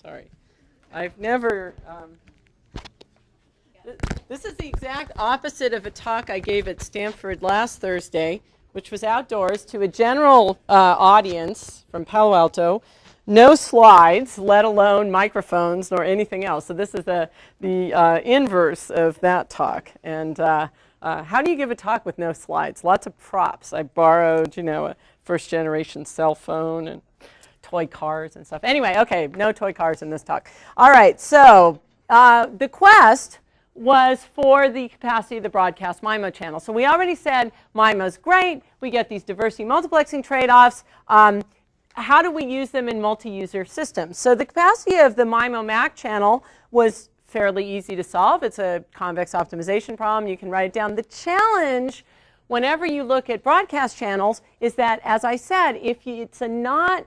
Sorry. I've never, this is the exact opposite of a talk I gave at Stanford last Thursday, which was outdoors to a general audience from Palo Alto. No slides, let alone microphones nor anything else. So this is the inverse of that talk. And how do you give a talk with no slides? Lots of props. I borrowed, a first-generation cell phone and toy cars and stuff. Anyway, okay, no toy cars in this talk. All right, so the quest was for the capacity of the broadcast MIMO channel. So we already said MIMO's great. We get these diversity multiplexing trade-offs. How do we use them in multi-user systems? So the capacity of the MIMO MAC channel was fairly easy to solve. It's a convex optimization problem. You can write it down. The challenge whenever you look at broadcast channels is that, as I said, if it's not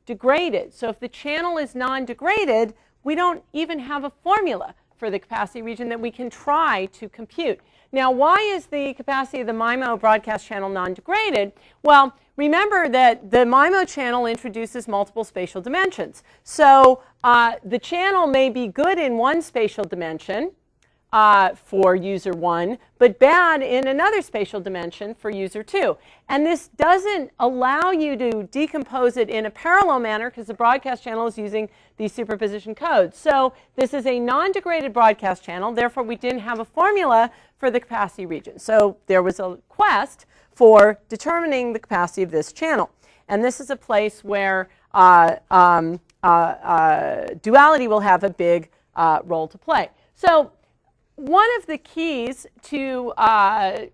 degraded, so if the channel is non-degraded, we don't even have a formula for the capacity region that we can try to compute. Now, why is the capacity of the MIMO broadcast channel non-degraded? Well, remember that the MIMO channel introduces multiple spatial dimensions. So the channel may be good in one spatial dimension for user 1, but bad in another spatial dimension for user 2. And this doesn't allow you to decompose it in a parallel manner because the broadcast channel is using these superposition codes. So this is a non-degraded broadcast channel. Therefore, we didn't have a formula for the capacity region. So there was a quest for determining the capacity of this channel. And this is a place where duality will have a big role to play. So one of the keys to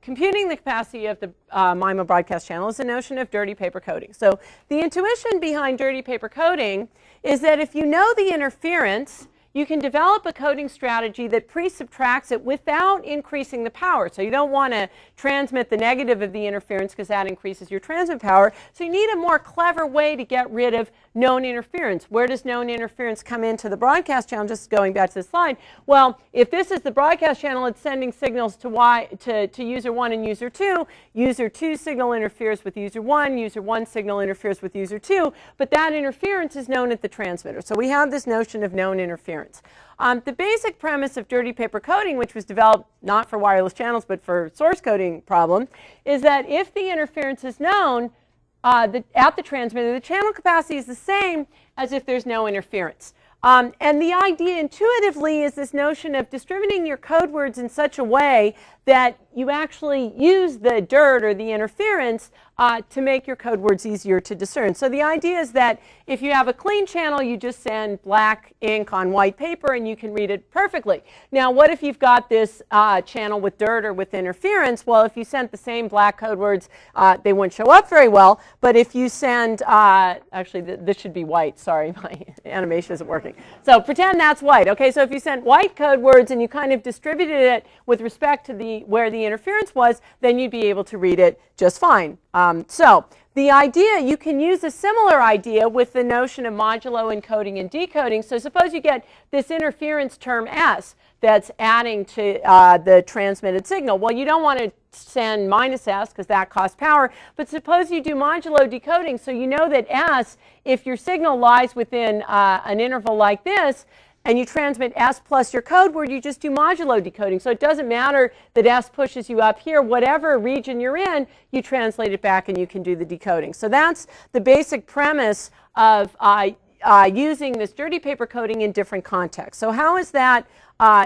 computing the capacity of the MIMO broadcast channel is the notion of dirty paper coding. So the intuition behind dirty paper coding is that if you know the interference, you can develop a coding strategy that pre-subtracts it without increasing the power. So you don't want to transmit the negative of the interference because that increases your transmit power. So you need a more clever way to get rid of known interference. Where does known interference come into the broadcast channel? Just going back to the slide. Well, if this is the broadcast channel, it's sending signals to user 1 and user 2. User 2 signal interferes with user 1. User 1 signal interferes with user 2. But that interference is known at the transmitter. So we have this notion of known interference. The basic premise of dirty paper coding, which was developed not for wireless channels but for source coding problem, is that if the interference is known at the transmitter, the channel capacity is the same as if there's no interference. And the idea intuitively is this notion of distributing your code words in such a way that you actually use the dirt or the interference to make your code words easier to discern. So the idea is that if you have a clean channel, you just send black ink on white paper and you can read it perfectly. Now, what if you've got this channel with dirt or with interference? Well, if you sent the same black code words, they wouldn't show up very well. But if you send, actually, this should be white. Sorry, my animation isn't working. So pretend that's white. Okay, so if you sent white code words and you kind of distributed it with respect to where the interference was, then you'd be able to read it just fine. So the idea, you can use a similar idea with the notion of modulo encoding and decoding. So suppose you get this interference term S that's adding to the transmitted signal. Well, you don't want to send minus S because that costs power, but suppose you do modulo decoding. So you know that S, if your signal lies within an interval like this, and you transmit S plus your code word, you just do modulo decoding. So it doesn't matter that S pushes you up here. Whatever region you're in, you translate it back and you can do the decoding. So that's the basic premise of using this dirty paper coding in different contexts. So how is that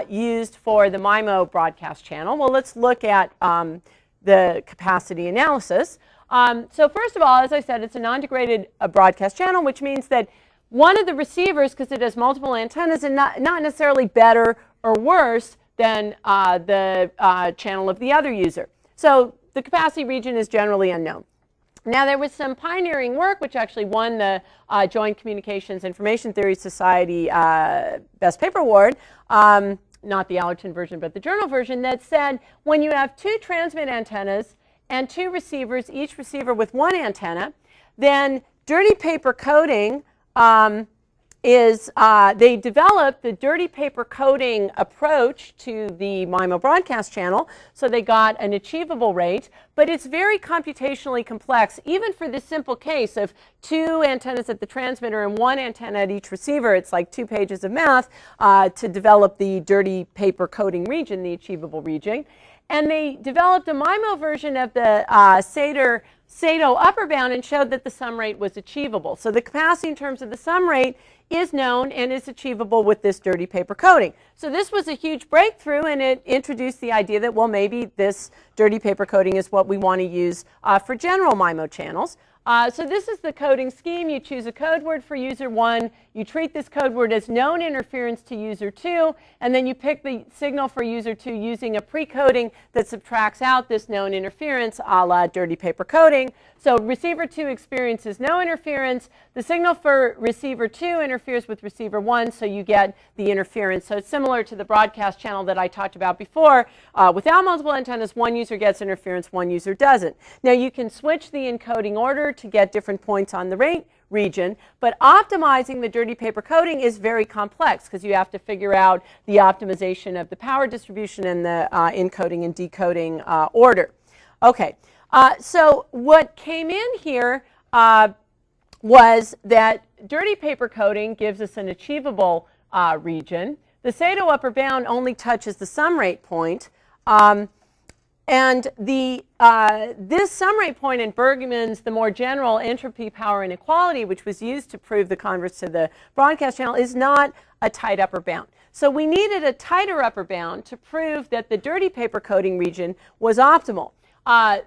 used for the MIMO broadcast channel? Well, let's look at the capacity analysis. So first of all, as I said, it's a non-degraded broadcast channel, which means that one of the receivers, because it has multiple antennas, is not necessarily better or worse than the channel of the other user. So the capacity region is generally unknown. Now, there was some pioneering work, which actually won the Joint Communications Information Theory Society Best Paper Award, not the Allerton version, but the journal version, that said when you have 2 transmit antennas and 2 receivers, each receiver with 1 antenna, then dirty paper coding is they developed the dirty paper coding approach to the MIMO broadcast channel, so they got an achievable rate, but it's very computationally complex, even for this simple case of 2 antennas at the transmitter and 1 antenna at each receiver. It's like 2 pages of math to develop the dirty paper coding region, the achievable region. And they developed a MIMO version of the Sato upper bound and showed that the sum rate was achievable. So the capacity in terms of the sum rate is known and is achievable with this dirty paper coding. So this was a huge breakthrough, and it introduced the idea that, well, maybe this dirty paper coding is what we want to use for general MIMO channels. So this is the coding scheme. You choose a code word for user 1. You treat this code word as known interference to user 2, and then you pick the signal for user 2 using a pre-coding that subtracts out this known interference, a la dirty paper coding. So receiver 2 experiences no interference. The signal for receiver 2 interferes with receiver 1, so you get the interference. So it's similar to the broadcast channel that I talked about before. Without multiple antennas, one user gets interference, one user doesn't. Now you can switch the encoding order to get different points on the rate region, but optimizing the dirty paper coding is very complex because you have to figure out the optimization of the power distribution and the encoding and decoding order. Okay, so what came in here was that dirty paper coding gives us an achievable region. The Sato upper bound only touches the sum rate point. And this sum rate point in Bergman's, the more general entropy power inequality, which was used to prove the converse to the broadcast channel, is not a tight upper bound. So we needed a tighter upper bound to prove that the dirty paper coding region was optimal. That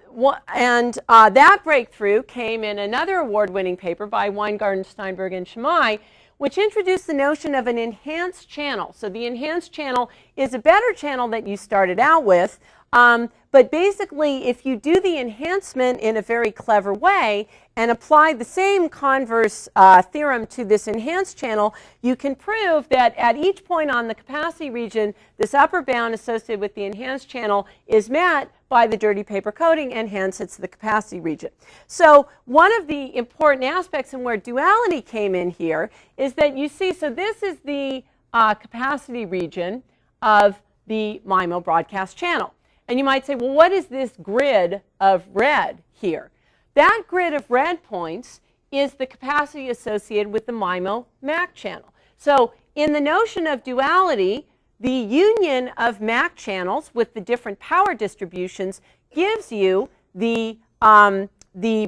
breakthrough came in another award-winning paper by Weingarten, Steinberg, and Shamai, which introduced the notion of an enhanced channel. So the enhanced channel is a better channel that you started out with. But basically, if you do the enhancement in a very clever way and apply the same converse theorem to this enhanced channel, you can prove that at each point on the capacity region, this upper bound associated with the enhanced channel is met by the dirty paper coding, and hence it's the capacity region. So one of the important aspects and where duality came in here is that you see, so this is the capacity region of the MIMO broadcast channel. And you might say, well, what is this grid of red here? That grid of red points is the capacity associated with the MIMO MAC channel. So in the notion of duality, the union of MAC channels with the different power distributions gives you the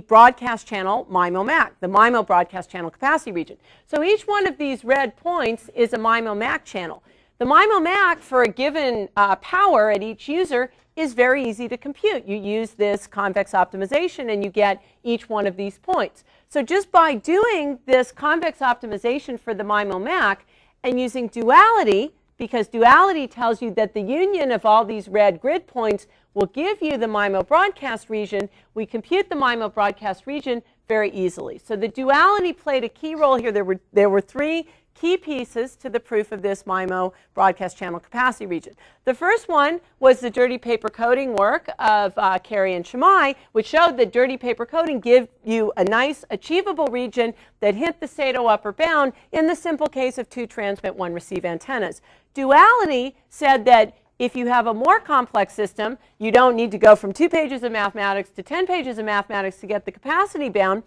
broadcast channel MIMO MAC, the MIMO broadcast channel capacity region. So each one of these red points is a MIMO MAC channel. The MIMO MAC for a given power at each user is very easy to compute. You use this convex optimization and you get each one of these points. So just by doing this convex optimization for the MIMO MAC and using duality, because duality tells you that the union of all these red grid points will give you the MIMO broadcast region, we compute the MIMO broadcast region very easily. So the duality played a key role here. There were 3 key pieces to the proof of this MIMO broadcast channel capacity region. The first one was the dirty paper coding work of Carey and Shamai, which showed that dirty paper coding gives you a nice achievable region that hit the Sato upper bound in the simple case of 2 transmit, 1 receive antennas. Duality said that if you have a more complex system, you don't need to go from 2 pages of mathematics to 10 pages of mathematics to get the capacity bound.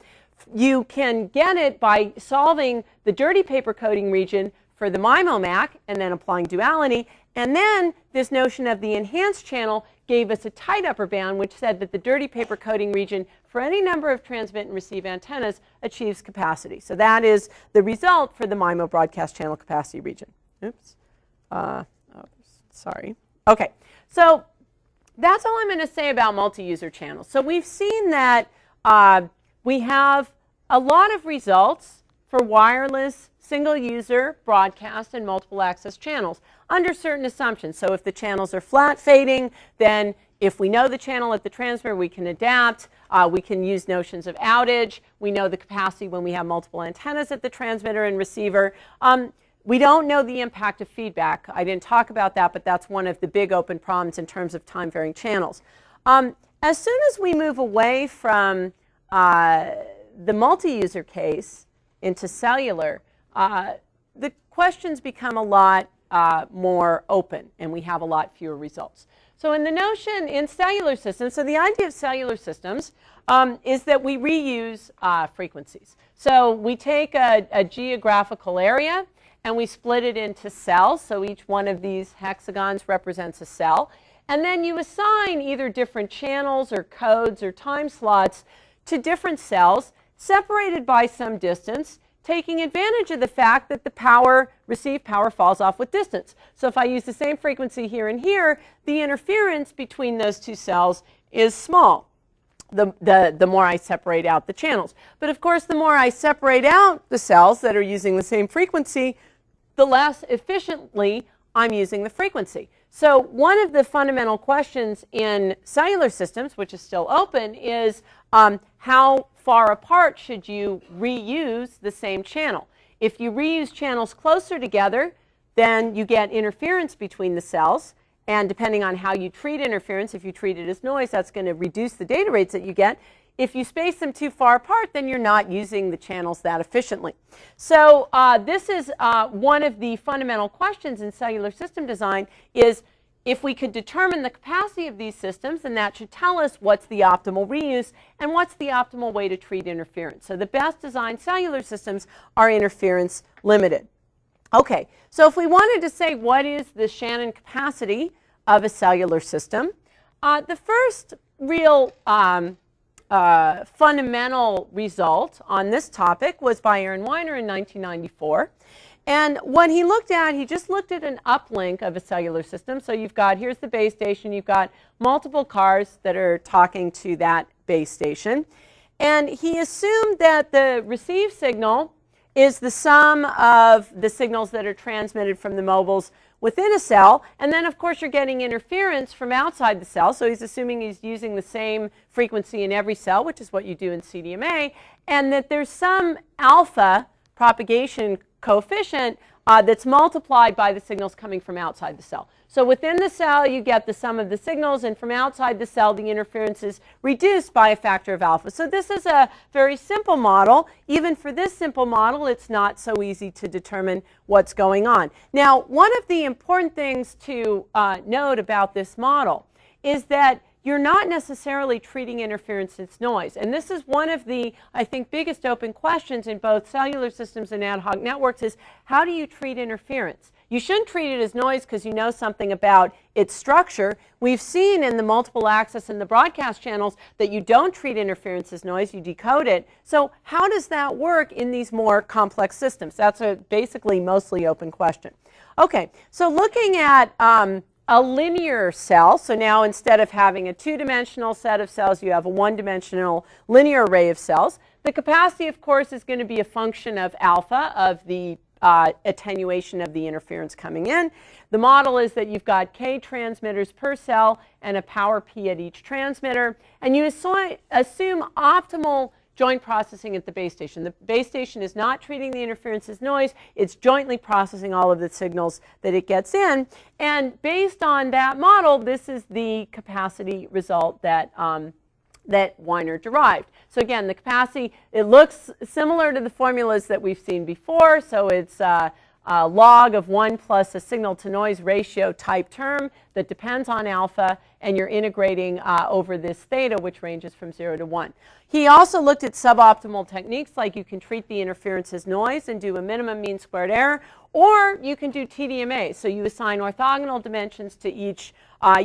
You can get it by solving the dirty paper coding region for the MIMO MAC and then applying duality. And then this notion of the enhanced channel gave us a tight upper bound, which said that the dirty paper coding region for any number of transmit and receive antennas achieves capacity. So that is the result for the MIMO broadcast channel capacity region. Oops. Sorry. Okay. So that's all I'm going to say about multi-user channels. So we've seen that we have a lot of results for wireless single-user broadcast and multiple access channels under certain assumptions. So if the channels are flat fading, then if we know the channel at the transmitter, we can adapt. We can use notions of outage. We know the capacity when we have multiple antennas at the transmitter and receiver. We don't know the impact of feedback. I didn't talk about that, but that's one of the big open problems in terms of time-varying channels. As soon as we move away from the multi-user case into cellular, the questions become a lot more open, and we have a lot fewer results. So in the notion in cellular systems, so the idea of cellular systems is that we reuse frequencies. So we take a geographical area and we split it into cells. So each one of these hexagons represents a cell. And then you assign either different channels or codes or time slots to different cells separated by some distance, taking advantage of the fact that the received power falls off with distance. So if I use the same frequency here and here, the interference between those two cells is small, the more I separate out the channels. But of course, the more I separate out the cells that are using the same frequency, the less efficiently I'm using the frequency. So one of the fundamental questions in cellular systems, which is still open, is how far apart should you reuse the same channel? If you reuse channels closer together, then you get interference between the cells. And depending on how you treat interference, if you treat it as noise, that's going to reduce the data rates that you get. If you space them too far apart, then you're not using the channels that efficiently. So this is one of the fundamental questions in cellular system design is if we could determine the capacity of these systems, then that should tell us what's the optimal reuse and what's the optimal way to treat interference. So the best designed cellular systems are interference limited. Okay, so if we wanted to say what is the Shannon capacity of a cellular system, the first real fundamental result on this topic was by Aaron Weiner in 1994. And what he looked at, he just looked at an uplink of a cellular system. So you've got, here's the base station, you've got multiple cars that are talking to that base station. And he assumed that the received signal is the sum of the signals that are transmitted from the mobiles within a cell. And then, of course, you're getting interference from outside the cell. So he's assuming he's using the same frequency in every cell, which is what you do in CDMA, and that there's some alpha propagation coefficient that's multiplied by the signals coming from outside the cell. So within the cell, you get the sum of the signals, and from outside the cell, the interference is reduced by a factor of alpha. So this is a very simple model. Even for this simple model, it's not so easy to determine what's going on. Now, one of the important things to note about this model is that you're not necessarily treating interference as noise. And this is one of the, I think, biggest open questions in both cellular systems and ad hoc networks is how do you treat interference? You shouldn't treat it as noise because you know something about its structure. We've seen in the multiple access and the broadcast channels that you don't treat interference as noise, you decode it. So how does that work in these more complex systems? That's a basically mostly open question. Okay, so looking at a linear cell, so now instead of having a two-dimensional set of cells, you have a one-dimensional linear array of cells. The capacity, of course, is going to be a function of alpha, of the attenuation of the interference coming in. The model is that you've got k transmitters per cell and a power p at each transmitter, and you assume optimal joint processing at the base station. The base station is not treating the interference as noise. It's jointly processing all of the signals that it gets in. And based on that model, this is the capacity result that, that Weiner derived. So again, the capacity, it looks similar to the formulas that we've seen before. So it's a log of 1 plus a signal to noise ratio type term that depends on alpha, and you're integrating over this theta, which ranges from 0 to 1. He also looked at suboptimal techniques, like you can treat the interference as noise and do a minimum mean squared error, or you can do TDMA. So you assign orthogonal dimensions to each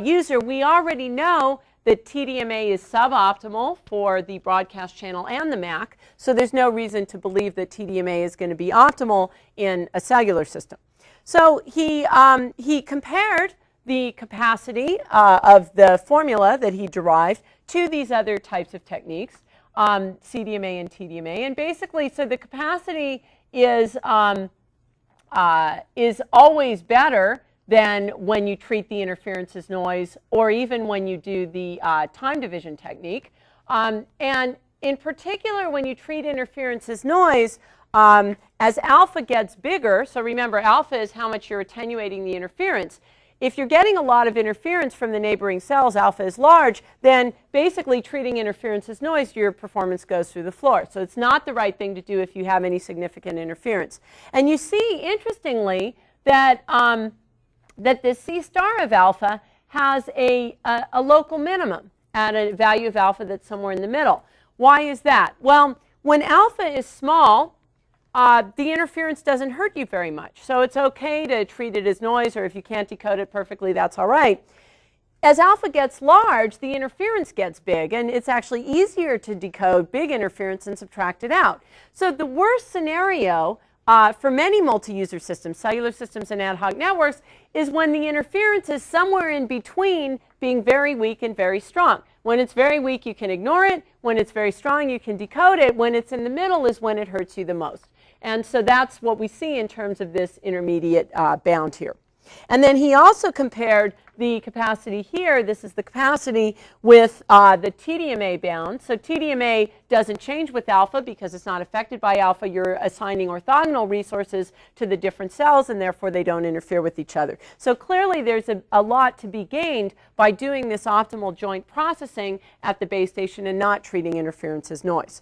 user. We already know that TDMA is suboptimal for the broadcast channel and the MAC, so there's no reason to believe that TDMA is going to be optimal in a cellular system. So he compared the capacity of the formula that he derived to these other types of techniques, CDMA and TDMA, and basically, so the capacity is always better than when you treat the interference as noise, or even when you do the time division technique. And in particular, when you treat interference as noise, as alpha gets bigger, so remember, alpha is how much you're attenuating the interference. if you're getting a lot of interference from the neighboring cells, alpha is large, then basically treating interference as noise, your performance goes through the floor. So it's not the right thing to do if you have any significant interference. And you see, interestingly, that, that this C star of alpha has a local minimum at a value of alpha that's somewhere in the middle. Why is that? Well, when alpha is small, the interference doesn't hurt you very much. So it's okay to treat it as noise, or if you can't decode it perfectly, that's all right. As alpha gets large, the interference gets big, and it's actually easier to decode big interference and subtract it out. So the worst scenario for many multi-user systems, cellular systems and ad hoc networks, is when the interference is somewhere in between being very weak and very strong. When it's very weak, you can ignore it. When it's very strong, you can decode it. When it's in the middle is when it hurts you the most. And so that's what we see in terms of this intermediate bound here. And then he also compared the capacity here, this is the capacity, with the TDMA bound. So TDMA doesn't change with alpha because it's not affected by alpha. You're assigning orthogonal resources to the different cells, and therefore they don't interfere with each other. So clearly there's a lot to be gained by doing this optimal joint processing at the base station and not treating interference as noise.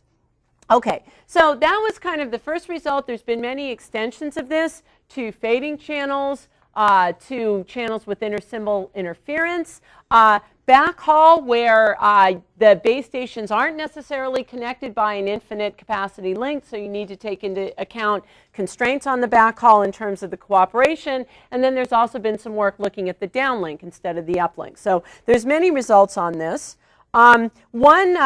Okay, so that was kind of the first result. There's been many extensions of this to fading channels, to channels with intersymbol interference, backhaul where the base stations aren't necessarily connected by an infinite capacity link, so you need to take into account constraints on the backhaul in terms of the cooperation. And then there's also been some work looking at the downlink instead of the uplink. So there's many results on this. One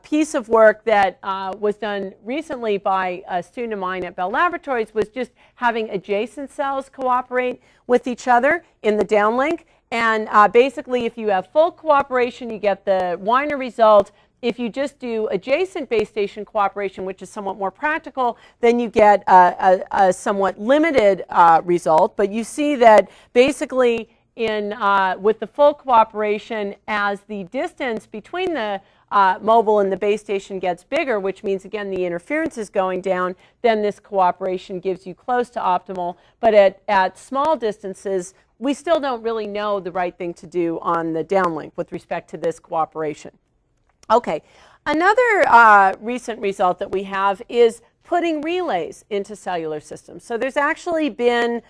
piece of work that was done recently by a student of mine at Bell Laboratories was just having adjacent cells cooperate with each other in the downlink. And basically, if you have full cooperation, you get the Wiener result. If you just do adjacent base station cooperation, which is somewhat more practical, then you get a somewhat limited result. But you see that basically with the full cooperation, as the distance between the mobile and the base station gets bigger, which means, again, the interference is going down, then this cooperation gives you close to optimal. But at small distances, we still don't really know the right thing to do on the downlink with respect to this cooperation. Okay, another recent result that we have is putting relays into cellular systems. So there's actually been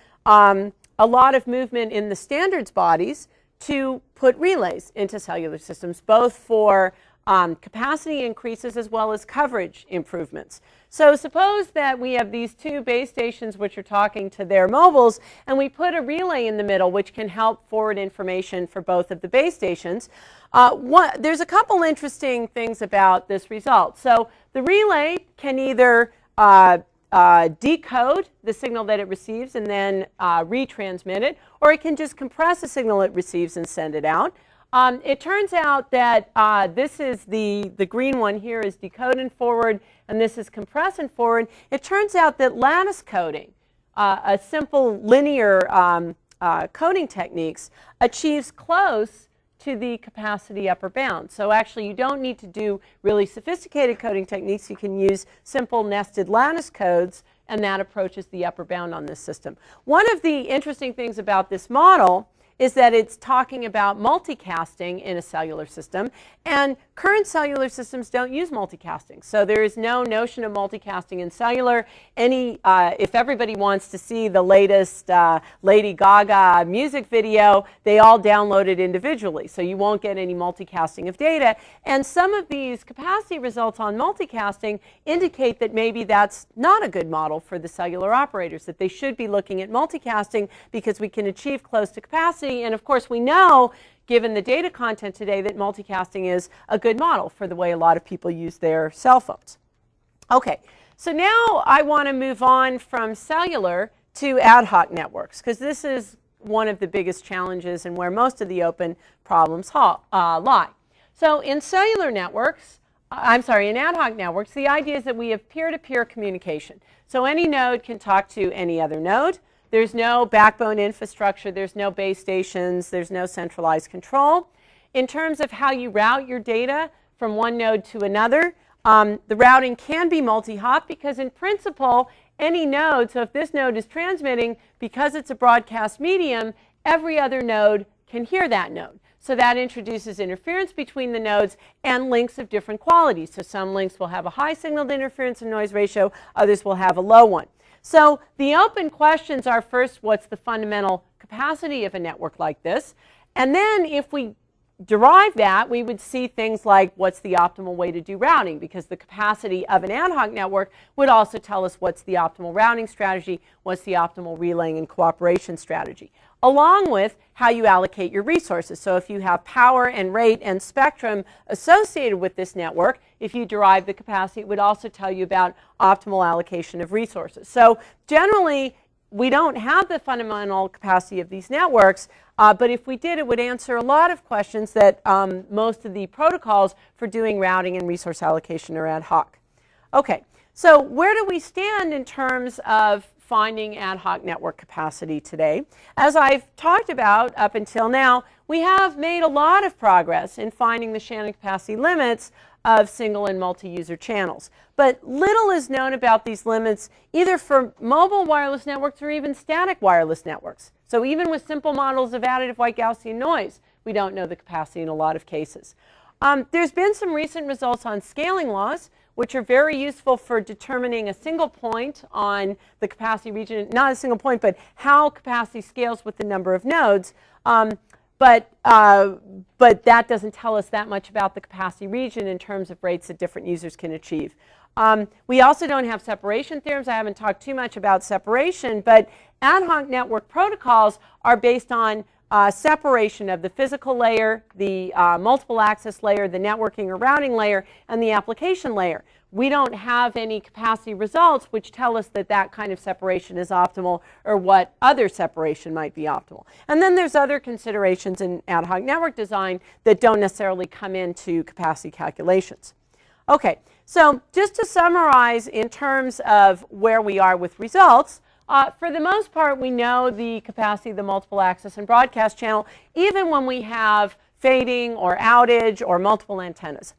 a lot of movement in the standards bodies to put relays into cellular systems, both for capacity increases as well as coverage improvements. So suppose that we have these two base stations which are talking to their mobiles, and we put a relay in the middle which can help forward information for both of the base stations. There's a couple interesting things about this result. So the relay can either decode the signal that it receives and then retransmit it, or it can just compress the signal it receives and send it out. It turns out that this is the green one here is decoding forward, and this is compressing forward. It turns out that lattice coding, a simple linear coding techniques, achieves close to the capacity upper bound. So actually, you don't need to do really sophisticated coding techniques. You can use simple nested lattice codes, and that approaches the upper bound on this system. One of the interesting things about this model is that it's talking about multicasting in a cellular system, and current cellular systems don't use multicasting. So there is no notion of multicasting in cellular. If everybody wants to see the latest Lady Gaga music video, they all download it individually, so you won't get any multicasting of data. And some of these capacity results on multicasting indicate that maybe that's not a good model for the cellular operators, that they should be looking at multicasting because we can achieve close to capacity. And of course, we know, given the data content today, that multicasting is a good model for the way a lot of people use their cell phones. Okay, so now I want to move on from cellular to ad hoc networks, because this is one of the biggest challenges and where most of the open problems lie. So in cellular networks, in ad hoc networks, the idea is that we have peer-to-peer communication. So any node can talk to any other node. There's no backbone infrastructure, there's no base stations, there's no centralized control. In terms of how you route your data from one node to another, the routing can be multi-hop because in principle, any node, so if this node is transmitting, because it's a broadcast medium, every other node can hear that node. So that introduces interference between the nodes and links of different qualities. So some links will have a high signal to interference and noise ratio, others will have a low one. So the open questions are, first, what's the fundamental capacity of a network like this? And then if we derive that, we would see things like what's the optimal way to do routing, because the capacity of an ad hoc network would also tell us what's the optimal routing strategy, what's the optimal relaying and cooperation strategy, along with how you allocate your resources. So if you have power and rate and spectrum associated with this network, if you derive the capacity, it would also tell you about optimal allocation of resources. So generally, we don't have the fundamental capacity of these networks, but if we did, it would answer a lot of questions that most of the protocols for doing routing and resource allocation are ad hoc. Okay, so where do we stand in terms of finding ad hoc network capacity today? As I've talked about up until now, we have made a lot of progress in finding the Shannon capacity limits of single and multi-user channels. But little is known about these limits either for mobile wireless networks or even static wireless networks. So even with simple models of additive white Gaussian noise, we don't know the capacity in a lot of cases. There's been some recent results on scaling laws, which are very useful for determining a single point on the capacity region, not a single point, but how capacity scales with the number of nodes. But that doesn't tell us that much about the capacity region in terms of rates that different users can achieve. We also don't have separation theorems. I haven't talked too much about separation, but ad hoc network protocols are based on separation of the physical layer, the multiple access layer, the networking or routing layer, and the application layer. We don't have any capacity results which tell us that that kind of separation is optimal or what other separation might be optimal. And then there's other considerations in ad hoc network design that don't necessarily come into capacity calculations. Okay, so just to summarize in terms of where we are with results, for the most part, we know the capacity of the multiple access and broadcast channel, even when we have fading or outage or multiple antennas.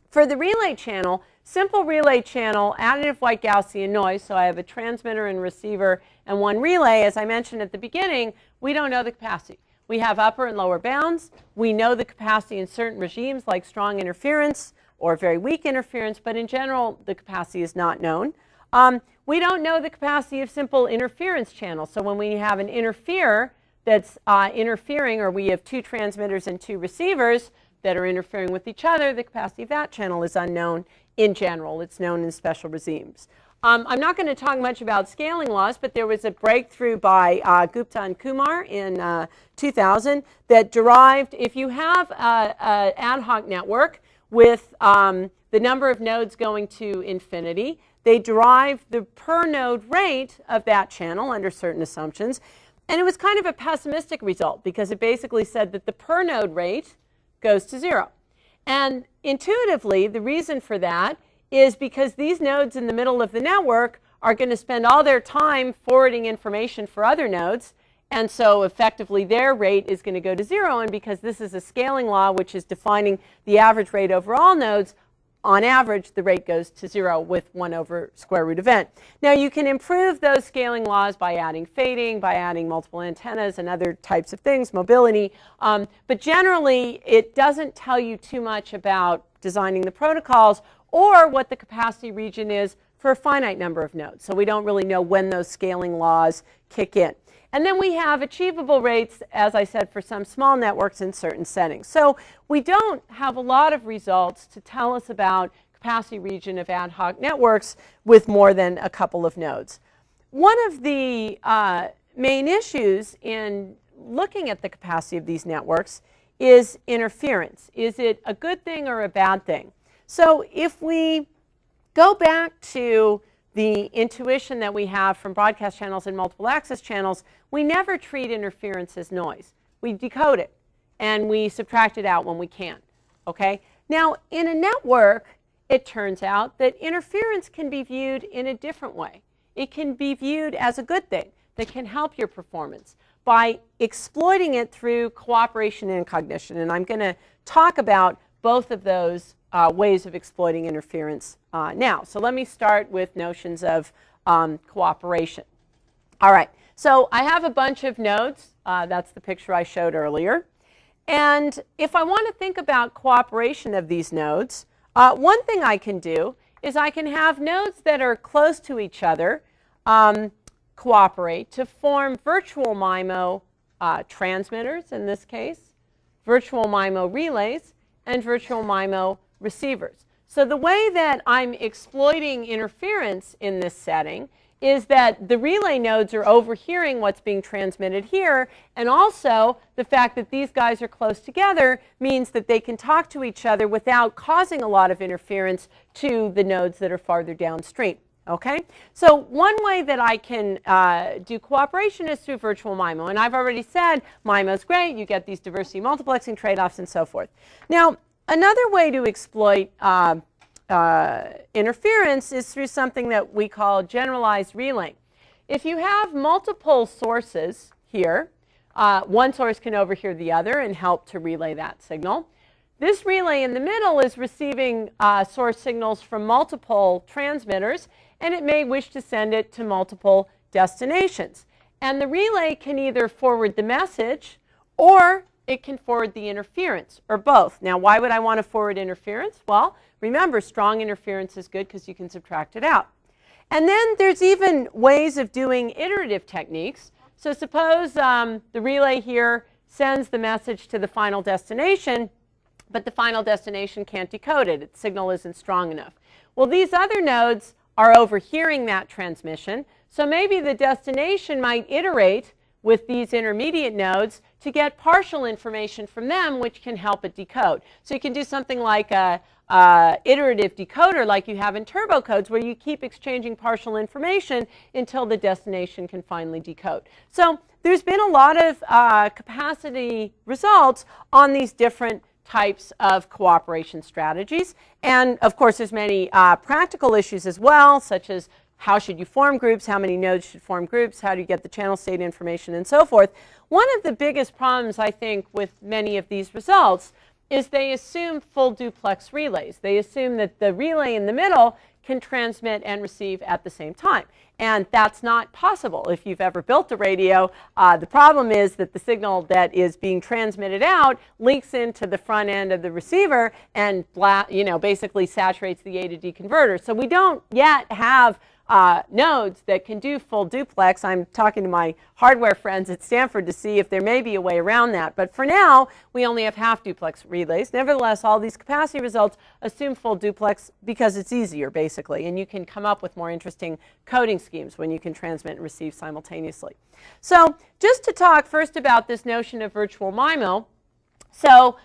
For the relay channel, simple relay channel, additive white Gaussian noise, so I have a transmitter and receiver and one relay. As I mentioned at the beginning, we don't know the capacity. We have upper and lower bounds. We know the capacity in certain regimes like strong interference or very weak interference, but in general, the capacity is not known. We don't know the capacity of simple interference channels. So when we have an interferer that's interfering, or we have two transmitters and two receivers that are interfering with each other, the capacity of that channel is unknown in general. It's known in special regimes. I'm not going to talk much about scaling laws, but there was a breakthrough by Gupta and Kumar in 2000 that derived, if you have an ad hoc network with the number of nodes going to infinity, they derived the per node rate of that channel under certain assumptions. And it was kind of a pessimistic result because it basically said that the per node rate goes to 0. And intuitively, the reason for that is because these nodes in the middle of the network are going to spend all their time forwarding information for other nodes. And so effectively, their rate is going to go to 0. And because this is a scaling law, which is defining the average rate over all nodes, on average, the rate goes to 0 with 1 over square root of n. Now, you can improve those scaling laws by adding fading, by adding multiple antennas and other types of things, mobility. But generally, it doesn't tell you too much about designing the protocols or what the capacity region is for a finite number of nodes. So we don't really know when those scaling laws kick in. And then we have achievable rates, as I said, for some small networks in certain settings. So we don't have a lot of results to tell us about capacity region of ad hoc networks with more than a couple of nodes. One of the main issues in looking at the capacity of these networks is interference. Is it a good thing or a bad thing? So if we go back to the intuition that we have from broadcast channels and multiple access channels, we never treat interference as noise. We decode it and we subtract it out when we can. Okay? Now, in a network, it turns out that interference can be viewed in a different way. It can be viewed as a good thing that can help your performance by exploiting it through cooperation and cognition. And I'm going to talk about both of those ways of exploiting interference now. So let me start with notions of cooperation. All right, so I have a bunch of nodes. That's the picture I showed earlier. And if I want to think about cooperation of these nodes, one thing I can do is I can have nodes that are close to each other cooperate to form virtual MIMO transmitters, in this case, virtual MIMO relays, and virtual MIMO receivers. So the way that I'm exploiting interference in this setting is that the relay nodes are overhearing what's being transmitted here, and also the fact that these guys are close together means that they can talk to each other without causing a lot of interference to the nodes that are farther downstream. Okay? So one way that I can do cooperation is through virtual MIMO, and I've already said MIMO is great, you get these diversity multiplexing trade-offs and so forth. Now, another way to exploit interference is through something that we call generalized relaying. If you have multiple sources here, one source can overhear the other and help to relay that signal. This relay in the middle is receiving source signals from multiple transmitters, and it may wish to send it to multiple destinations. And the relay can either forward the message or it can forward the interference, or both. Now, why would I want to forward interference? Well, remember, strong interference is good because you can subtract it out. And then there's even ways of doing iterative techniques. So suppose the relay here sends the message to the final destination, but the final destination can't decode it. Its signal isn't strong enough. Well, these other nodes are overhearing that transmission, so maybe the destination might iterate with these intermediate nodes to get partial information from them, which can help it decode. So you can do something like a iterative decoder like you have in turbo codes, where you keep exchanging partial information until the destination can finally decode. So there's been a lot of capacity results on these different types of cooperation strategies. And of course, there's many practical issues as well, such as how should you form groups, how many nodes should form groups, how do you get the channel state information, and so forth. One of the biggest problems, I think, with many of these results is they assume full duplex relays. They assume that the relay in the middle can transmit and receive at the same time. And that's not possible. If you've ever built a radio, the problem is that the signal that is being transmitted out leaks into the front end of the receiver and basically saturates the A to D converter. So we don't yet have nodes that can do full duplex. I'm talking to my hardware friends at Stanford to see if there may be a way around that. But for now, we only have half duplex relays. Nevertheless, all these capacity results assume full duplex because it's easier, basically. And you can come up with more interesting coding schemes when you can transmit and receive simultaneously. So just to talk first about this notion of virtual MIMO. So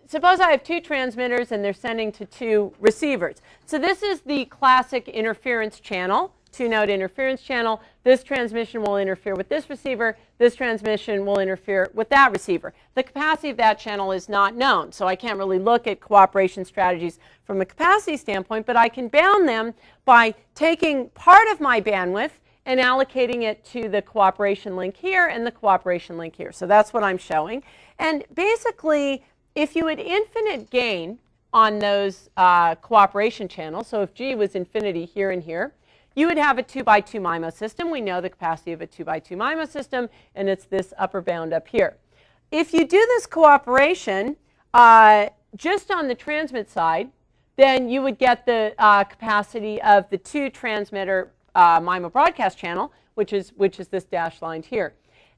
suppose I have two transmitters and they're sending to two receivers. So this is the classic interference channel, two-node interference channel. This transmission will interfere with this receiver. This transmission will interfere with that receiver. The capacity of that channel is not known, so I can't really look at cooperation strategies from a capacity standpoint, but I can bound them by taking part of my bandwidth and allocating it to the cooperation link here and the cooperation link here. So that's what I'm showing. And basically, if you had infinite gain on those cooperation channels, so if G was infinity here and here, you would have a 2x2 MIMO system. We know the capacity of a 2x2 MIMO system, and it's this upper bound up here. If you do this cooperation just on the transmit side, then you would get the capacity of the two transmitter MIMO broadcast channel, which is this dashed line here.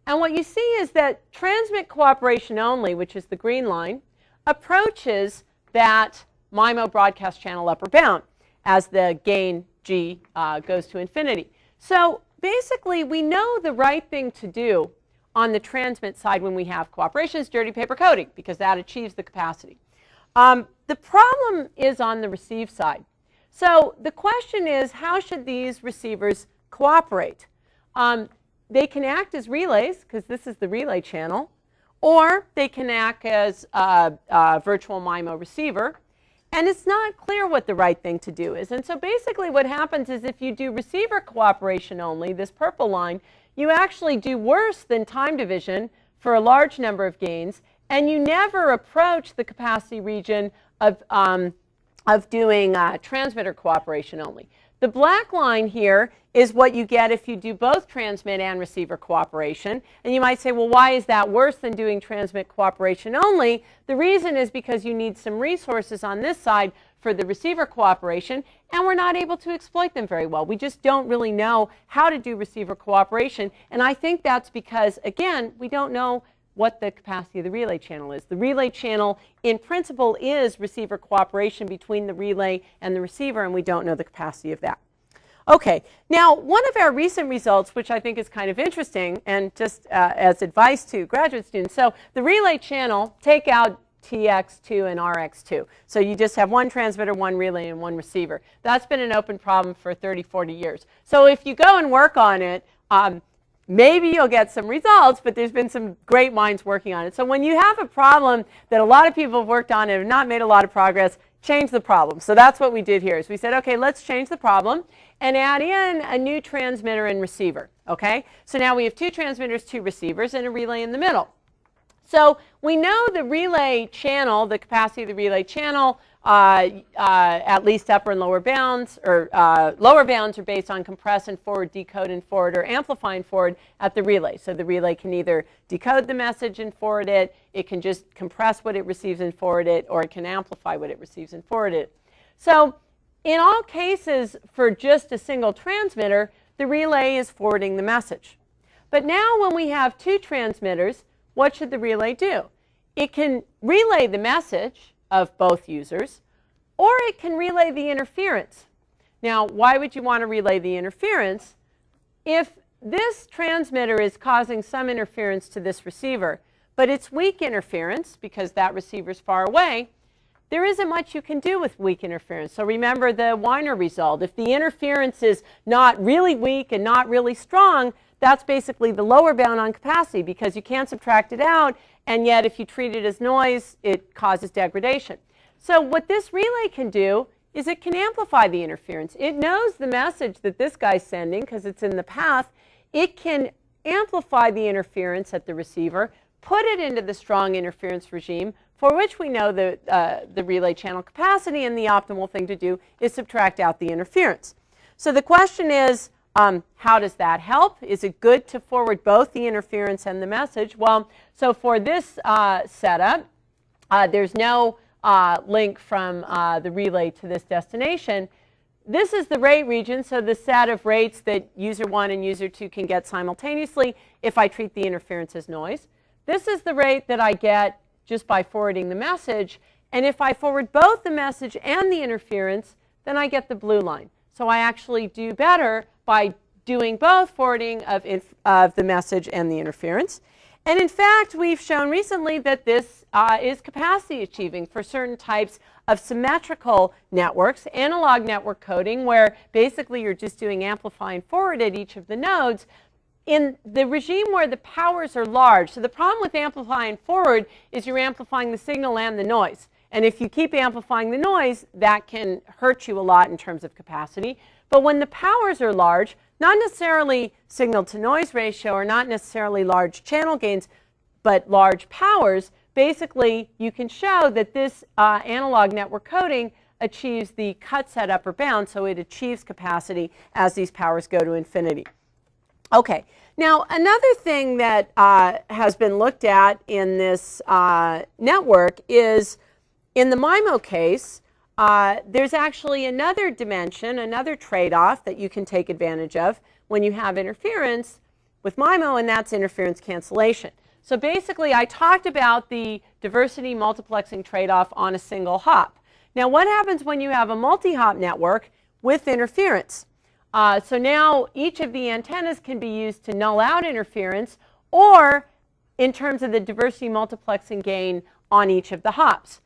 And what you see is that transmit cooperation only, which is the green line, approaches that MIMO broadcast channel upper bound as the gain G goes to infinity. So basically, we know the right thing to do on the transmit side when we have cooperation is dirty paper coding, because that achieves the capacity. The problem is on the receive side. So the question is, how should these receivers cooperate? They can act as relays, because this is the relay channel, or they can act as a virtual MIMO receiver. And it's not clear what the right thing to do is. And so basically what happens is if you do receiver cooperation only, this purple line, you actually do worse than time division for a large number of gains, and you never approach the capacity region of doing transmitter cooperation only. The black line here is what you get if you do both transmit and receiver cooperation. And you might say, well, why is that worse than doing transmit cooperation only? The reason is because you need some resources on this side for the receiver cooperation, and we're not able to exploit them very well. We just don't really know how to do receiver cooperation, and I think that's because, again, we don't know what the capacity of the relay channel is. The relay channel, in principle, is receiver cooperation between the relay and the receiver, and we don't know the capacity of that. Okay, now one of our recent results, which I think is kind of interesting, and just as advice to graduate students, so the relay channel, take out TX2 and RX2. So you just have one transmitter, one relay, and one receiver. That's been an open problem for 30, 40 years. So if you go and work on it, maybe you'll get some results, but there's been some great minds working on it. So when you have a problem that a lot of people have worked on and have not made a lot of progress, change the problem. So that's what we did here. Is we said, okay, let's change the problem and add in a new transmitter and receiver. Okay? So now we have two transmitters, two receivers, and a relay in the middle. So we know the relay channel, the capacity of the relay channel, at least upper and lower bounds, or lower bounds are based on compress and forward, decode and forward, or amplify and forward at the relay. So the relay can either decode the message and forward it, it can just compress what it receives and forward it, or it can amplify what it receives and forward it. So in all cases, for just a single transmitter, the relay is forwarding the message. But now when we have two transmitters, what should the relay do? It can relay the message of both users, or it can relay the interference. Now, why would you want to relay the interference? If this transmitter is causing some interference to this receiver, but it's weak interference because that receiver is far away, there isn't much you can do with weak interference. So remember the Weiner result. If the interference is not really weak and not really strong, that's basically the lower bound on capacity because you can't subtract it out, and yet if you treat it as noise, it causes degradation. So what this relay can do is it can amplify the interference. It knows the message that this guy's sending because it's in the path. It can amplify the interference at the receiver, put it into the strong interference regime, for which we know the relay channel capacity, and the optimal thing to do is subtract out the interference. So the question is, how does that help? Is it good to forward both the interference and the message? Well, so for this setup, there's no link from the relay to this destination. This is the rate region, so the set of rates that user 1 and user 2 can get simultaneously if I treat the interference as noise. This is the rate that I get just by forwarding the message, and if I forward both the message and the interference, then I get the blue line. So I actually do better by doing both forwarding of the message and the interference. And in fact, we've shown recently that this is capacity achieving for certain types of symmetrical networks, analog network coding, where basically you're just doing amplify and forward at each of the nodes. In the regime where the powers are large, so the problem with amplify and forward is you're amplifying the signal and the noise. And if you keep amplifying the noise, that can hurt you a lot in terms of capacity. But when the powers are large, not necessarily signal to noise ratio or not necessarily large channel gains, but large powers, basically you can show that this analog network coding achieves the cut set upper bound, so it achieves capacity as these powers go to infinity. Okay, now another thing that has been looked at in this network is in the MIMO case, there's actually another dimension, another trade-off that you can take advantage of when you have interference with MIMO, and that's interference cancellation. So basically, I talked about the diversity multiplexing trade-off on a single hop. Now, what happens when you have a multi-hop network with interference? So now each of the antennas can be used to null out interference, or in terms of the diversity multiplexing gain on each of the hops.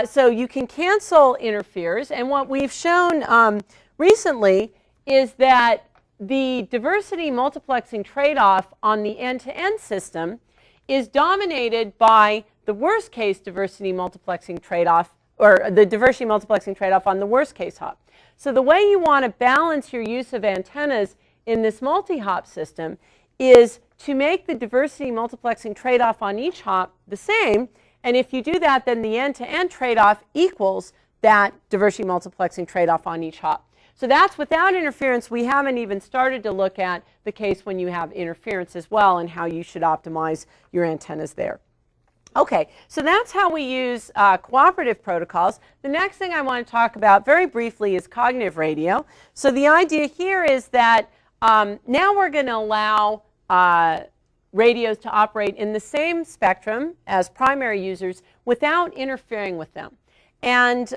So you can cancel interferes, and what we've shown recently is that the diversity multiplexing trade-off on the end-to-end system is dominated by the worst case diversity multiplexing trade-off, or the diversity multiplexing trade-off on the worst case hop. So the way you want to balance your use of antennas in this multi-hop system is to make the diversity multiplexing trade-off on each hop the same. And if you do that, then the end-to-end trade-off equals that diversity multiplexing trade-off on each hop. So that's without interference. We haven't even started to look at the case when you have interference as well and how you should optimize your antennas there. Okay, so that's how we use cooperative protocols. The next thing I want to talk about very briefly is cognitive radio. So the idea here is that now we're going to allow radios to operate in the same spectrum as primary users without interfering with them. And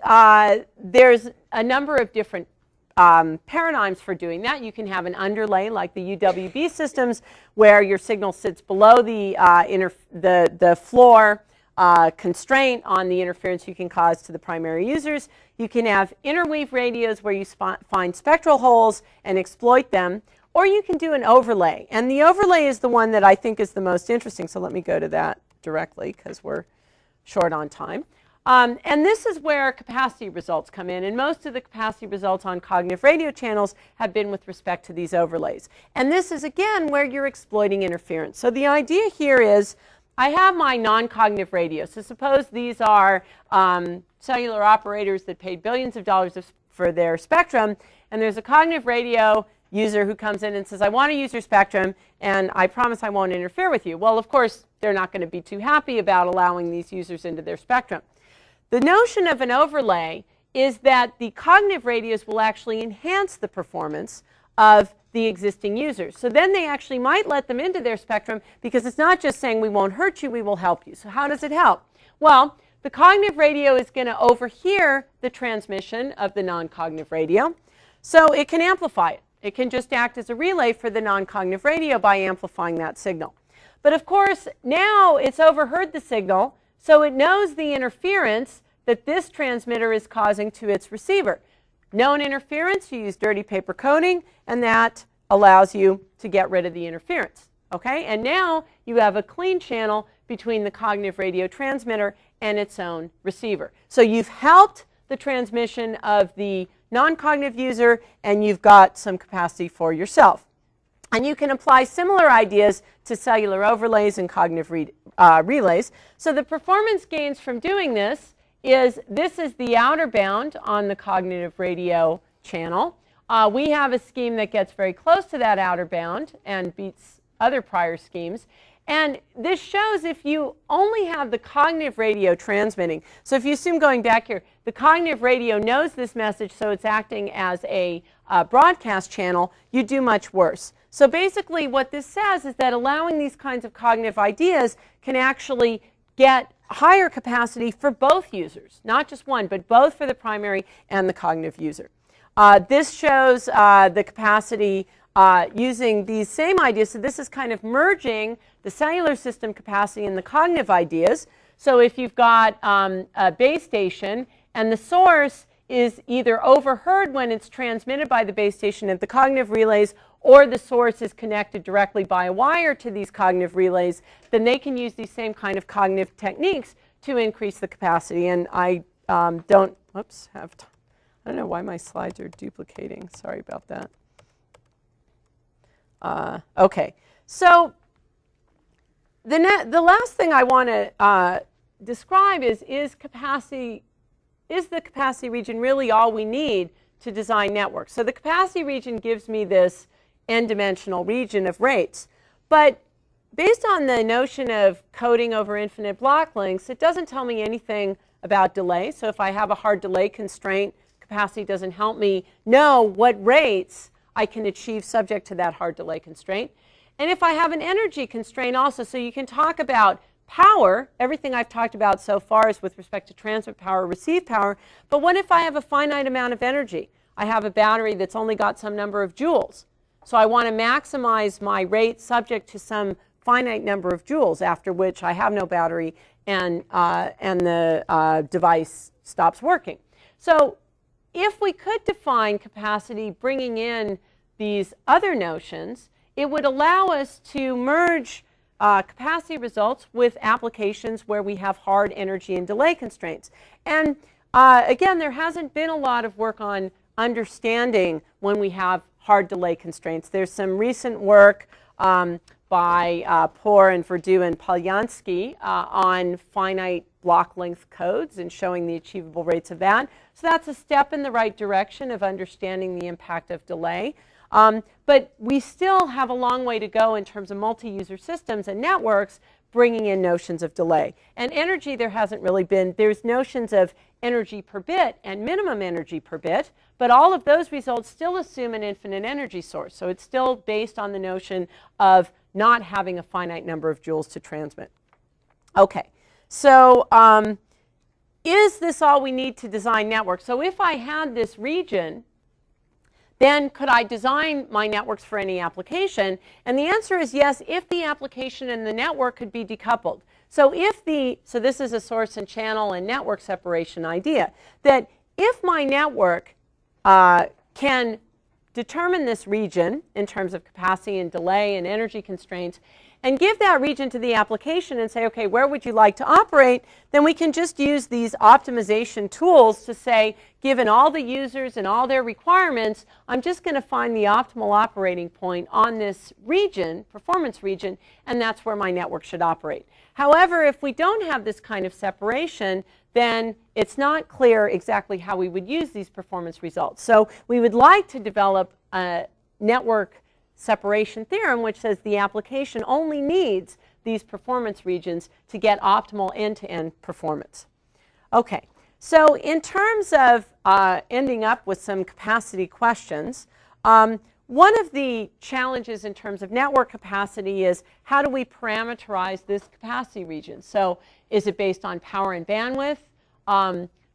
there's a number of different paradigms for doing that. You can have an underlay like the UWB systems where your signal sits below the floor constraint on the interference you can cause to the primary users. You can have interweave radios where you find spectral holes and exploit them, or you can do an overlay. And the overlay is the one that I think is the most interesting. So let me go to that directly because we're short on time. And this is where capacity results come in, and most of the capacity results on cognitive radio channels have been with respect to these overlays. And this is, again, where you're exploiting interference. So the idea here is I have my non-cognitive radio. So suppose these are cellular operators that paid billions of dollars for their spectrum, and there's a cognitive radio user who comes in and says, I want to use your spectrum, and I promise I won't interfere with you. Well, of course, they're not going to be too happy about allowing these users into their spectrum. The notion of an overlay is that the cognitive radios will actually enhance the performance of the existing users. So then they actually might let them into their spectrum because it's not just saying we won't hurt you, we will help you. So how does it help? Well, the cognitive radio is going to overhear the transmission of the non-cognitive radio, so it can amplify it. It can just act as a relay for the non-cognitive radio by amplifying that signal. But of course, now it's overheard the signal, so it knows the interference that this transmitter is causing to its receiver. Known interference, you use dirty paper coding, and that allows you to get rid of the interference. Okay? And now you have a clean channel between the cognitive radio transmitter and its own receiver. So you've helped the transmission of the non-cognitive user, and you've got some capacity for yourself. And you can apply similar ideas to cellular overlays and cognitive relays. So the performance gains from doing this is the outer bound on the cognitive radio channel. We have a scheme that gets very close to that outer bound and beats other prior schemes. And this shows if you only have the cognitive radio transmitting. So if you assume, going back here, the cognitive radio knows this message, so it's acting as a broadcast channel, you do much worse. So basically what this says is that allowing these kinds of cognitive ideas can actually get higher capacity for both users, not just one, but both for the primary and the cognitive user. This shows the capacity using these same ideas. So this is kind of merging the cellular system capacity and the cognitive ideas. So if you've got a base station and the source is either overheard when it's transmitted by the base station at the cognitive relays, or the source is connected directly by a wire to these cognitive relays, then they can use these same kind of cognitive techniques to increase the capacity. And I don't know why my slides are duplicating. Sorry about that. Okay, so the last thing I want to describe is the capacity region really all we need to design networks? So the capacity region gives me this n-dimensional region of rates, but based on the notion of coding over infinite block lengths, it doesn't tell me anything about delay. So if I have a hard delay constraint, capacity doesn't help me know what rates I can achieve subject to that hard delay constraint. And if I have an energy constraint also, so you can talk about power, everything I've talked about so far is with respect to transmit power, receive power, but what if I have a finite amount of energy? I have a battery that's only got some number of joules. So I want to maximize my rate subject to some finite number of joules, after which I have no battery and the device stops working. So if we could define capacity bringing in these other notions, it would allow us to merge capacity results with applications where we have hard energy and delay constraints. And again, there hasn't been a lot of work on understanding when we have hard delay constraints. There's some recent work by Poor and Verdu and Polyansky on finite block length codes and showing the achievable rates of that. So that's a step in the right direction of understanding the impact of delay. But we still have a long way to go in terms of multi-user systems and networks bringing in notions of delay. And energy, there hasn't really been, there's notions of energy per bit and minimum energy per bit, but all of those results still assume an infinite energy source. So it's still based on the notion of not having a finite number of joules to transmit. Okay, so is this all we need to design networks? So if I had this region, then could I design my networks for any application? And the answer is yes, if the application and the network could be decoupled. So so this is a source and channel and network separation idea, that if my network can determine this region in terms of capacity and delay and energy constraints, and give that region to the application and say, okay, where would you like to operate? Then we can just use these optimization tools to say, given all the users and all their requirements, I'm just going to find the optimal operating point on this region, performance region, and that's where my network should operate. However, if we don't have this kind of separation, then it's not clear exactly how we would use these performance results. So we would like to develop a network separation theorem which says the application only needs these performance regions to get optimal end-to-end performance. Okay, so in terms of ending up with some capacity questions, one of the challenges in terms of network capacity is how do we parameterize this capacity region? So is it based on power and bandwidth?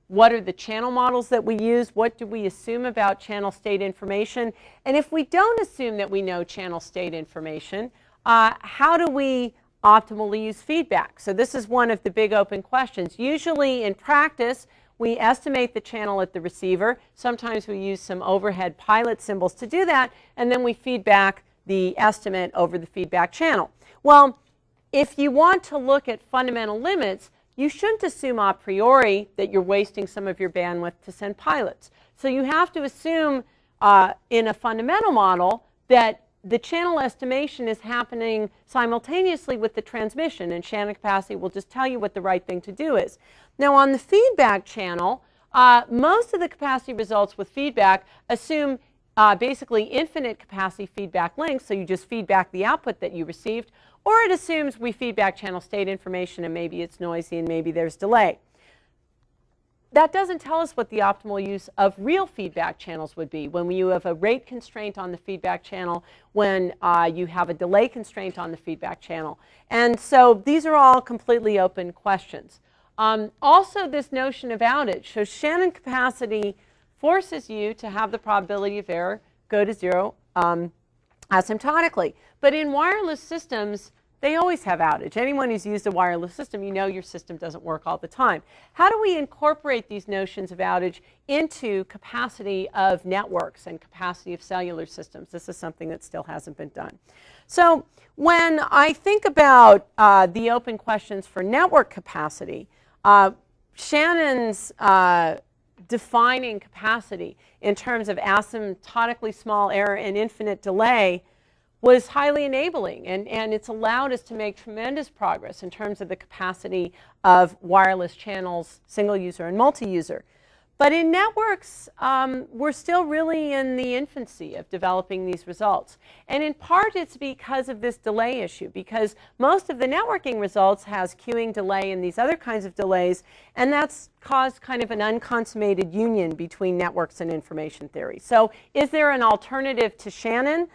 What are the channel models that we use? What do we assume about channel state information? And if we don't assume that we know channel state information, how do we optimally use feedback? So this is one of the big open questions. Usually in practice, we estimate the channel at the receiver. Sometimes we use some overhead pilot symbols to do that, and then we feed back the estimate over the feedback channel. Well, if you want to look at fundamental limits, you shouldn't assume a priori that you're wasting some of your bandwidth to send pilots. So you have to assume in a fundamental model that the channel estimation is happening simultaneously with the transmission, and Shannon capacity will just tell you what the right thing to do is. Now on the feedback channel, most of the capacity results with feedback assume basically infinite capacity feedback links, so you just feed back the output that you received, or it assumes we feed back channel state information and maybe it's noisy and maybe there's delay. That doesn't tell us what the optimal use of real feedback channels would be when you have a rate constraint on the feedback channel, when you have a delay constraint on the feedback channel. And so these are all completely open questions. Also this notion of outage. So Shannon capacity forces you to have the probability of error go to zero asymptotically. But in wireless systems, they always have outage. Anyone who's used a wireless system, you know your system doesn't work all the time. How do we incorporate these notions of outage into capacity of networks and capacity of cellular systems? This is something that still hasn't been done. So when I think about the open questions for network capacity, Shannon's defining capacity in terms of asymptotically small error and infinite delay was highly enabling, and it's allowed us to make tremendous progress in terms of the capacity of wireless channels, single user and multi-user. But in networks, we're still really in the infancy of developing these results. And in part, it's because of this delay issue, because most of the networking results has queuing delay and these other kinds of delays, and that's caused kind of an unconsummated union between networks and information theory. So is there an alternative to Shannon?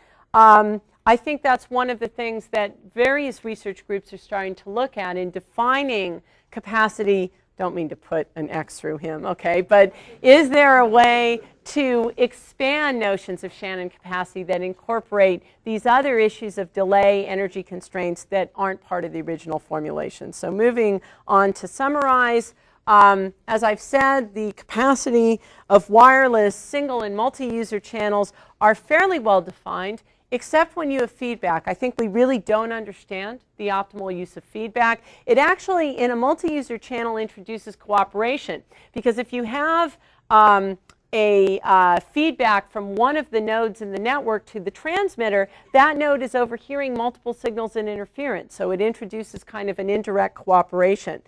I think that's one of the things that various research groups are starting to look at in defining capacity. Don't mean to put an X through him, okay, but is there a way to expand notions of Shannon capacity that incorporate these other issues of delay, energy constraints that aren't part of the original formulation? So moving on to summarize, as I've said, the capacity of wireless single and multi-user channels are fairly well defined, except when you have feedback. I think we really don't understand the optimal use of feedback. It actually, in a multi-user channel, introduces cooperation, because if you have a feedback from one of the nodes in the network to the transmitter, that node is overhearing multiple signals and interference. So it introduces kind of an indirect cooperation.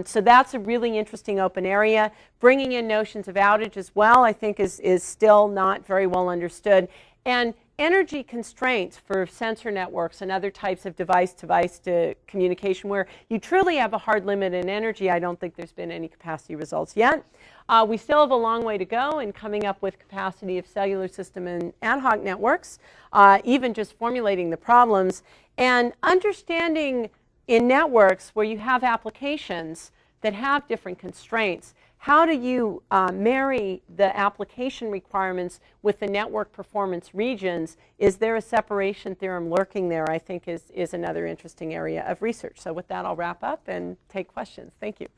So that's a really interesting open area. Bringing in notions of outage as well, I think, is still not very well understood. And energy constraints for sensor networks and other types of device-to-device communication where you truly have a hard limit in energy, I don't think there's been any capacity results yet. We still have a long way to go in coming up with capacity of cellular system and ad hoc networks, even just formulating the problems and understanding in networks where you have applications that have different constraints. How do you marry the application requirements with the network performance regions? Is there a separation theorem lurking there? I think is another interesting area of research. So with that, I'll wrap up and take questions. Thank you.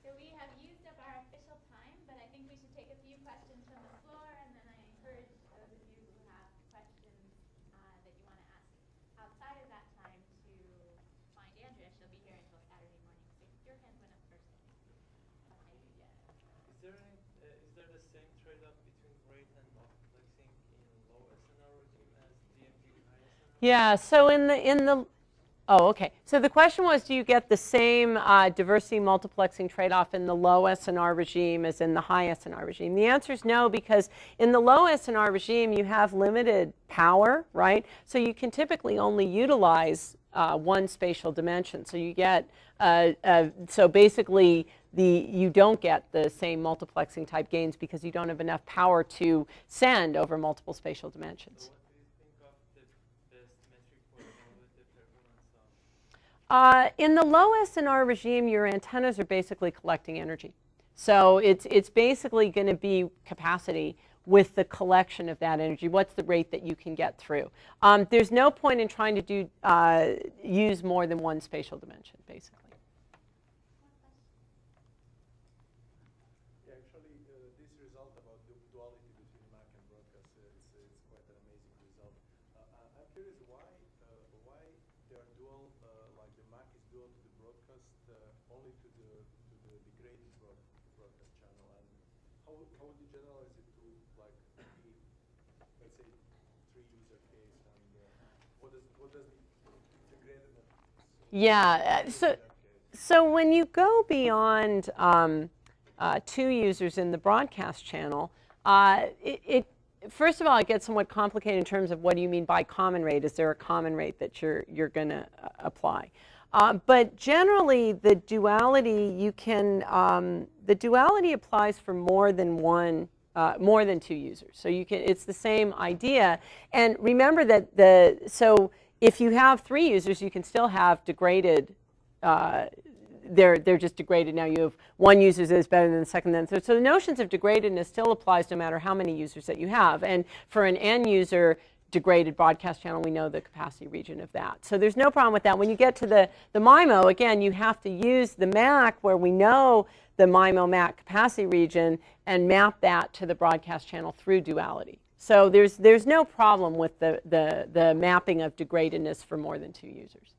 So we have used up our official time, but I think we should take a few questions from the floor, and then I encourage those of you who have questions that you want to ask outside of that time to find Andrea. She'll be here until Saturday morning. So your hand went up first. Okay, yeah. Is there the same trade-off between rate and multiplexing in low SNR regime as DMG in high SNR? Yeah, so in the oh, okay. So the question was, do you get the same diversity multiplexing trade-off in the low SNR regime as in the high SNR regime? The answer is no, because in the low SNR regime, you have limited power, right? So you can typically only utilize one spatial dimension. So you get, so basically, you don't get the same multiplexing type gains because you don't have enough power to send over multiple spatial dimensions. In the low SNR regime, your antennas are basically collecting energy. So it's basically going to be capacity with the collection of that energy. What's the rate that you can get through? There's no point in trying to use more than one spatial dimension, basically. Yeah, actually, this result about the duality between MAC and broadcast, it's quite an amazing result. I'm curious why they are dual, like the MAC is dual to the broadcast, only to the degraded broadcast channel, and how would you generalize it to, like, let's say, 3-user case, and what does the degraded? Yeah, so when you go beyond 2 users in the broadcast channel, first of all, it gets somewhat complicated in terms of what do you mean by common rate? Is there a common rate that you're going to apply? But generally, the duality the duality applies for more than 2 users. So it's the same idea. And remember that so if you have 3 users, you can still have degraded. They're just degraded now. You have 1 user that is better than the second, then. So the notions of degradedness still applies no matter how many users that you have. And for an N user degraded broadcast channel, we know the capacity region of that. So there's no problem with that. When you get to the MIMO, again, you have to use the MAC where we know the MIMO MAC capacity region and map that to the broadcast channel through duality. So there's no problem with the mapping of degradedness for more than 2 users.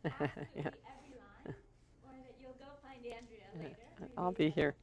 Absolutely every line, or that you'll go find Andrea later. I'll be here.